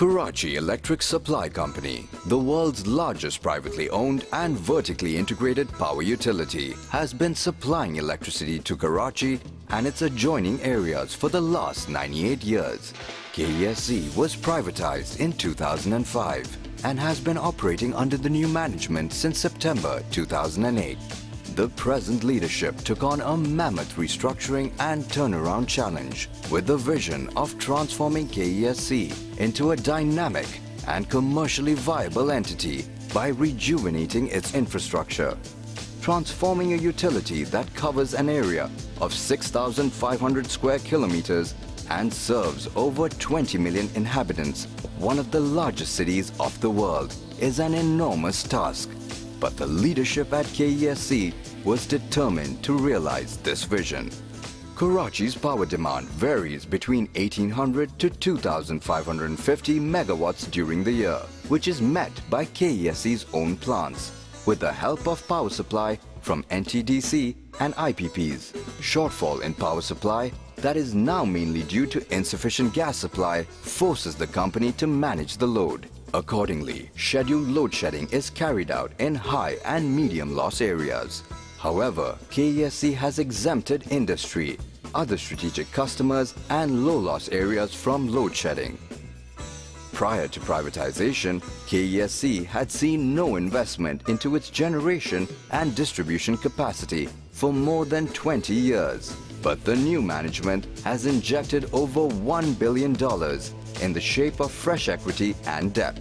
Karachi Electric Supply Company, the world's largest privately owned and vertically integrated power utility, has been supplying electricity to Karachi and its adjoining areas for the last 98 years. KESC was privatized in 2005 and has been operating under the new management since September 2008. The present leadership took on a mammoth restructuring and turnaround challenge with the vision of transforming KESC into a dynamic and commercially viable entity by rejuvenating its infrastructure. Transforming a utility that covers an area of 6,500 square kilometers and serves over 20 million inhabitants, one of the largest cities of the world, is an enormous task. But the leadership at KESC was determined to realize this vision. Karachi's power demand varies between 1,800 to 2,550 megawatts during the year, which is met by KESC's own plants, with the help of power supply from NTDC and IPPs. Shortfall in power supply that is now mainly due to insufficient gas supply forces the company to manage the load. Accordingly, scheduled load shedding is carried out in high and medium loss areas. However, KESC has exempted industry, other strategic customers and low loss areas from load shedding. Prior to privatization, KESC had seen no investment into its generation and distribution capacity for more than 20 years. But the new management has injected over $1 billion in the shape of fresh equity and debt.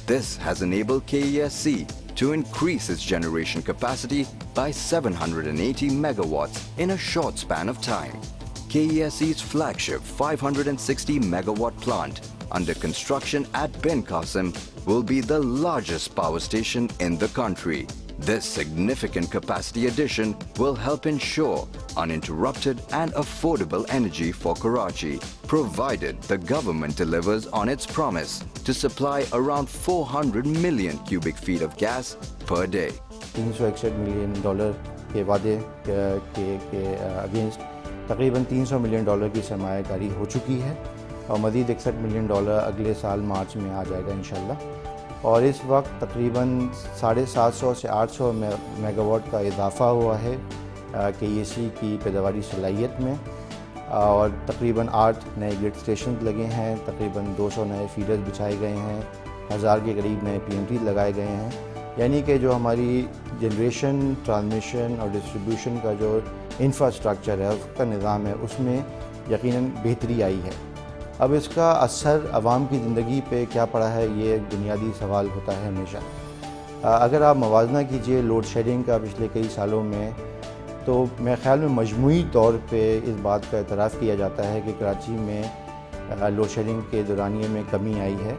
This has enabled KESC to increase its generation capacity by 780 megawatts in a short span of time. KESC's flagship 560 megawatt plant under construction at Bin Qasim will be the largest power station in the country. This significant capacity addition will help ensure uninterrupted and affordable energy for Karachi, provided the government delivers on its promise to supply around 400 million cubic feet of gas per day. $361 million के वादे के against तकरीबन $300 million की सरमायाकारी हो चुकी है और मज़ीद $61 मिलियन अगले साल मार्च में आ जाएगा इंशाल्लाह। और इस वक्त तकरीबन 750 से 800 मेगावाट का इजाफ़ा हुआ है KESC की पैदावारी सलाहियत में और तकरीबन 8 नए ग्रिड स्टेशन लगे हैं, तकरीबन 200 नए फीडर्स बिछाए गए हैं, 1000 के करीब नए PNT लगाए गए हैं। यानी कि जो हमारी जनरेशन, ट्रांसमिशन और डिस्ट्रीब्यूशन का जो इंफ्रास्ट्रक्चर है, उसका निज़ाम है, उसमें यकीनन बेहतरी आई है। अब इसका असर आवाम की ज़िंदगी पे क्या पड़ा है, ये एक बुनियादी सवाल होता है हमेशा। अगर आप मवाजना कीजिए लोड शेडिंग का पिछले कई सालों में, तो मेरे ख़्याल में मजमूई तौर पे इस बात का एतराफ़ किया जाता है कि कराची में लोड शेडिंग के दौरानिए में कमी आई है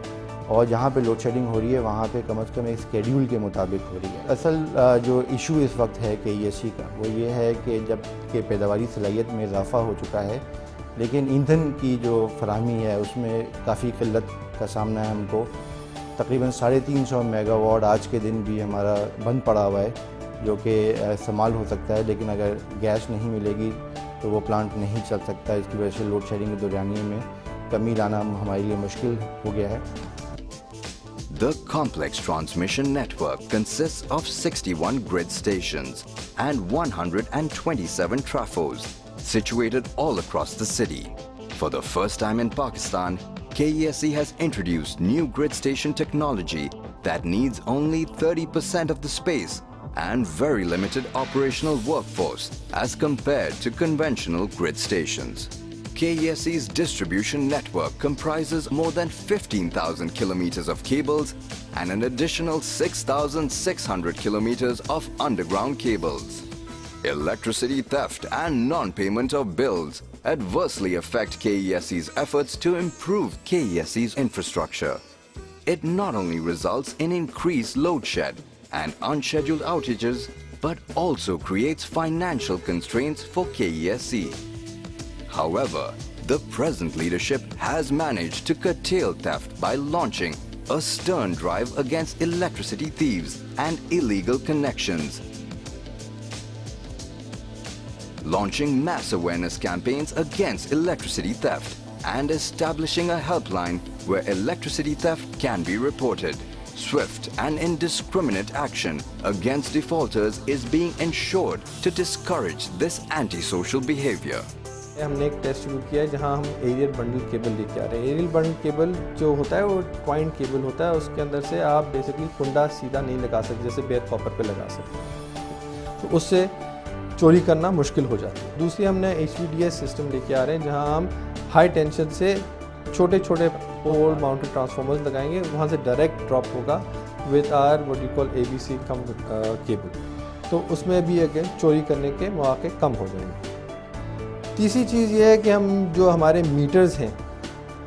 और जहाँ पे लोड शेडिंग हो रही है वहाँ पे कम से कम एक शेड्यूल के मुताबिक हो रही है। असल जो इशू इस वक्त है KESC का वो ये है कि जब के पैदावारी सलाहियत में इजाफ़ा हो चुका है, लेकिन ईंधन की जो फराहमी है उसमें काफ़ी किल्लत का सामना है हमको। तकरीबन 350 मेगावाट आज के दिन भी हमारा बंद पड़ा हुआ है जो कि इस्तेमाल हो सकता है, लेकिन अगर गैस नहीं मिलेगी तो वो प्लांट नहीं चल सकता। इसकी वजह से लोड शेडिंग के दौरानिए में कमी लाना हमारे लिए मुश्किल हो गया है। The complex transmission network consists of 61 grid stations and 127 trafos situated all across the city. For the first time in Pakistan, KESC has introduced new grid station technology that needs only 30% of the space and very limited operational workforce as compared to conventional grid stations. KESC's distribution network comprises more than 15,000 kilometers of cables and an additional 6,600 kilometers of underground cables. Electricity theft and non-payment of bills adversely affect KESC's efforts to improve KESC's infrastructure. It not only results in increased load shed and unscheduled outages, but also creates financial constraints for KESC. However, the present leadership has managed to curtail theft by launching a stern drive against electricity thieves and illegal connections, launching mass awareness campaigns against electricity theft, and establishing a helpline where electricity theft can be reported. Swift and indiscriminate action against defaulters is being ensured to discourage this antisocial behavior. हमने एक test शुरू किया है जहां हम aerial bundle cable लेके आ रहे हैं। एरियल बंडल केबल जो होता है वो क्वाइंट केबल होता है, उसके अंदर से आप बेसिकली कुंडा सीधा नहीं लगा सकते जैसे बेयर कॉपर पे लगा सकते हैं, तो उससे चोरी करना मुश्किल हो जाती है। दूसरी हमने HVDS सिस्टम लेके आ रहे हैं जहां हम हाई टेंशन से छोटे छोटे पोल माउंटेड ट्रांसफार्मर्स लगाएंगे, वहाँ से डायरेक्ट ड्रॉप होगा with are what you call ABC cum cable, तो उसमें भी अगेन चोरी करने के मौके कम हो जाएंगे। तीसरी चीज़ ये है कि हम जो हमारे मीटर्स हैं,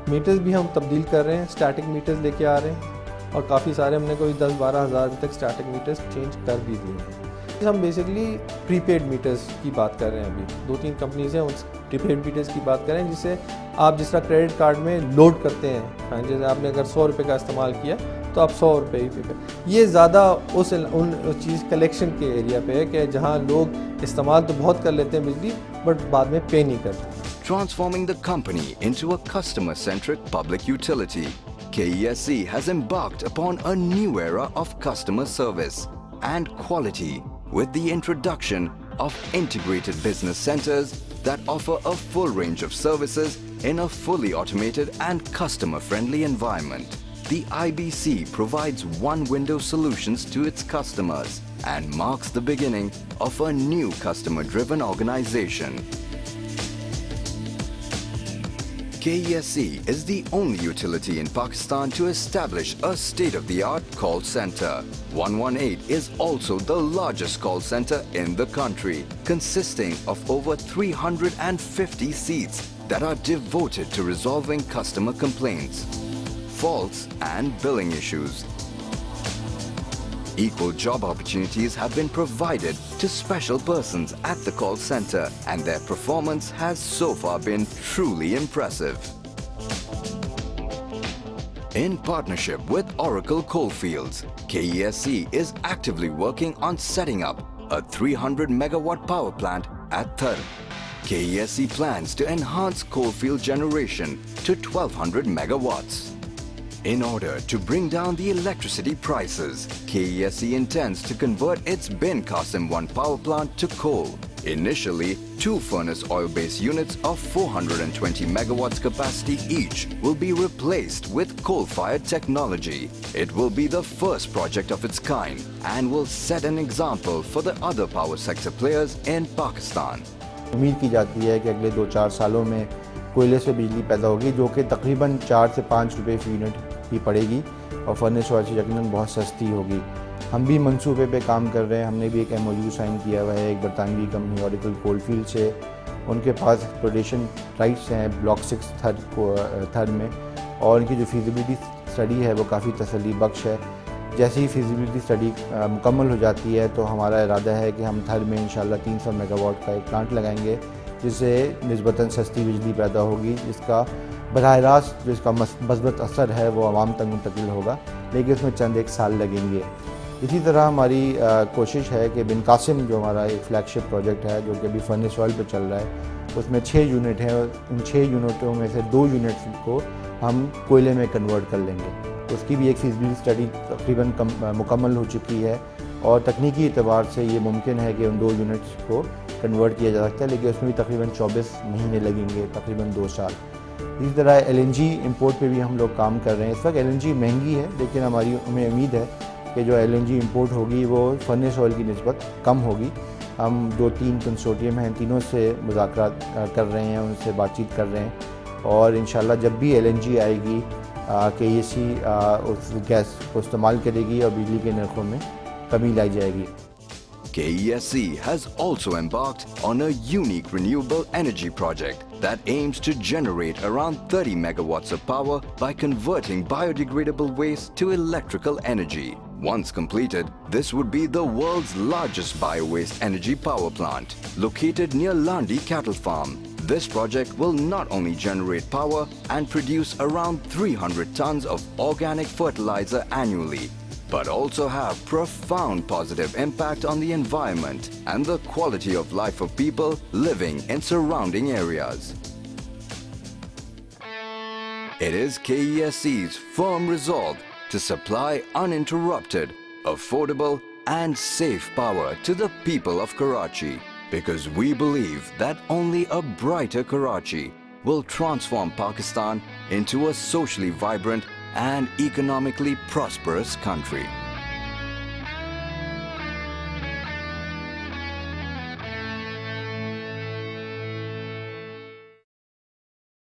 मीटर्स भी हम तब्दील कर रहे हैं, स्टैटिक मीटर्स लेके आ रहे हैं और काफ़ी सारे हमने कोई 10-12 हज़ार अभी तक स्टैटिक मीटर्स चेंज कर भी दिए हैं। हम बेसिकली प्रीपेड मीटर्स की बात कर रहे हैं, अभी 2-3 कंपनीज हैं उन प्रीपेड मीटर्स की बात करें जिससे आप जिस तरह क्रेडिट कार्ड में लोड करते हैं, जैसे आपने अगर 100 रुपये का इस्तेमाल किया तो आप 100 रुपये ही पे करें। ये ज़्यादा उन चीज़ कलेक्शन के एरिया पे है कि जहाँ लोग इस्तेमाल तो बहुत कर लेते हैं बिजली बट बाद में पे नहीं करते। Transforming the company into a customer-centric public utility, KESC has embarked upon a new era of customer service and quality with the introduction of integrated business centers that offer a full range of services in a fully automated and customer-friendly environment. The IBC provides one-window solutions to its customers and marks the beginning of a new customer-driven organization. KESC is the only utility in Pakistan to establish a state-of-the-art call center. 118 is also the largest call center in the country, consisting of over 350 seats that are devoted to resolving customer complaints, faults and billing issues. Equal job opportunities have been provided to special persons at the call center, and their performance has so far been truly impressive. In partnership with Oracle Coalfields, KESC is actively working on setting up a 300 megawatt power plant at Thar. KESC plans to enhance coalfield generation to 1200 megawatts. In order to bring down the electricity prices, KESC intends to convert its Bin Qasim 1 power plant to coal. Initially, 2 furnace oil-based units of 420 megawatts capacity each will be replaced with coal-fired technology. It will be the first project of its kind and will set an example for the other power sector players in Pakistan. उम्मीद की जाती है कि अगले 2-4 सालों में कोयले से बिजली पैदा होगी जो कि तकरीबन 4 से 5 रुपए फी यूनिट ही पड़ेगी और फर्नेस ऑयल से यकीनन बहुत सस्ती होगी। हम भी मंसूबे पे काम कर रहे हैं, हमने भी एक MOU साइन किया हुआ है एक बरतानवी कंपनी ऑरिकल कोलफील्ड से। उनके पास एक्सप्लोरेशन राइट्स हैं ब्लॉक 6 थर्ड में और इनकी जो फीजिबिलिटी स्टडी है वो काफ़ी तसल्ली बख्श है। जैसे ही फीजिबिलिटी स्टडी मुकम्मल हो जाती है तो हमारा इरादा है कि हम थर में इंशाल्लाह 300 मेगावाट का एक प्लांट लगाएंगे जिससे निस्बतन सस्ती बिजली पैदा होगी, जिसका बराह रास्त जो इसका मस्बत असर है वो आवाम तक मुंतकिल होगा, लेकिन उसमें चंद एक साल लगेंगे। इसी तरह हमारी कोशिश है कि बिन कासिम जो हमारा एक फ्लैगशिप प्रोजेक्ट है जो कि अभी फर्नेस ऑयल पर चल रहा है उसमें 6 यूनिट हैं, उन 6 यूनिटों में से 2 यूनिट्स को हम कोयले में कन्वर्ट कर लेंगे। उसकी भी एक फीजिबिलिटी स्टडी तकरीबन मुकम्मल हो चुकी है और तकनीकी एतबार से ये मुमकिन है कि उन 2 यूनिट्स को कन्वर्ट किया जा सकता है, लेकिन उसमें भी तकरीबन 24 महीने लगेंगे, तकरीबन 2 साल। इसी तरह LNG इंपोर्ट पे भी हम लोग काम कर रहे हैं। इस वक्त LNG महंगी है, लेकिन हमें उम्मीद है कि जो LNG इंपोर्ट होगी वो फर्नेस ऑयल की निस्बत कम होगी। हम 2-3 कंसोर्टियम हैं, तीनों से मुज़ाकरात कर रहे हैं, उनसे बातचीत कर रहे हैं और इंशाल्लाह जब भी LNG आएगी KESC उस गैस को इस्तेमाल करेगी और बिजली के नरखों में कमी लाई जाएगी। KESC has also embarked on a unique renewable energy project that aims to generate around 30 megawatts of power by converting biodegradable waste to electrical energy. Once completed, this would be the world's largest bio-waste energy power plant, located near Landi Cattle Farm. This project will not only generate power and produce around 300 tons of organic fertilizer annually, but also have profound positive impact on the environment and the quality of life of people living in surrounding areas. It is KESC's firm resolve to supply uninterrupted, affordable and safe power to the people of Karachi, because we believe that only a brighter Karachi will transform Pakistan into a socially vibrant and economically prosperous country.